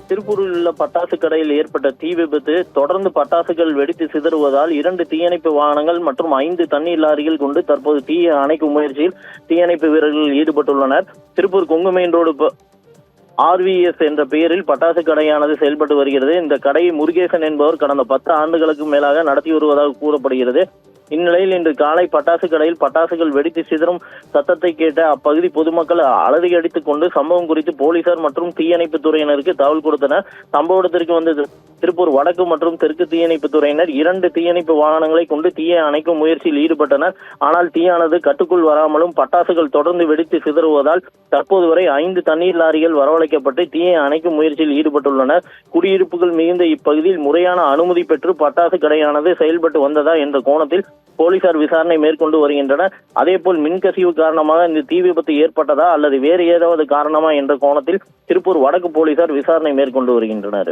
திருப்பூரில் உள்ள பட்டாசு கடையில் ஏற்பட்ட தீ விபத்து. தொடர்ந்து பட்டாசுகள் வெடித்து சிதறுவதால் 2 தீயணைப்பு வாகனங்கள் மற்றும் 5 தண்ணீர் லாரிகள் கொண்டு தற்போது தீயை அணைக்கும் முயற்சியில் தீயணைப்பு வீரர்கள் ஈடுபட்டுள்ளனர். Tiruppur Kongu main road RVS என்ற பெயரில் பட்டாசு கடையானது செயல்பட்டு வருகிறது. இந்த கடையை முருகேசன் என்பவர் கடந்த 10 ஆண்டுகளுக்கு மேலாக நடத்தி வருவதாக கூறப்படுகிறது. இந்நிலையில் இன்று காலை பட்டாசு கடையில் பட்டாசுகள் வெடித்து சிதறும் சத்தத்தை கேட்ட அப்பகுதி பொதுமக்கள் அலறியடித்துக் கொண்டு சம்பவம் குறித்து போலீசார் மற்றும் தீயணைப்பு துறையினருக்கு தகவல் கொடுத்தனர். சம்பவ இடத்திற்கு வந்த திருப்பூர் வடக்கு மற்றும் தெற்கு தீயணைப்பு துறையினர் 2 தீயணைப்பு வாகனங்களை கொண்டு தீயை அணைக்கும் முயற்சியில் ஈடுபட்டனர். ஆனால் தீயானது கட்டுக்குள் வராமலும் பட்டாசுகள் தொடர்ந்து வெடித்து சிதறுவதால் தற்போது வரை 5 தண்ணீர் லாரிகள் வரவழைக்கப்பட்டு தீயை அணைக்கும் முயற்சியில் ஈடுபட்டுள்ளனர். குடியிருப்புகள் மிகுந்த இப்பகுதியில் முறையான அனுமதி பெற்று பட்டாசு கடையானது செயல்பட்டு வந்ததா என்ற கோணத்தில் போலீசார் விசாரணை மேற்கொண்டு வருகின்றனர். அதேபோல் மின்கசிவு காரணமாக இந்த தீ விபத்து ஏற்பட்டதா அல்லது வேறு ஏதாவது காரணமா என்ற கோணத்தில் திருப்பூர் வடக்கு போலீசார் விசாரணை மேற்கொண்டு வருகின்றனர்.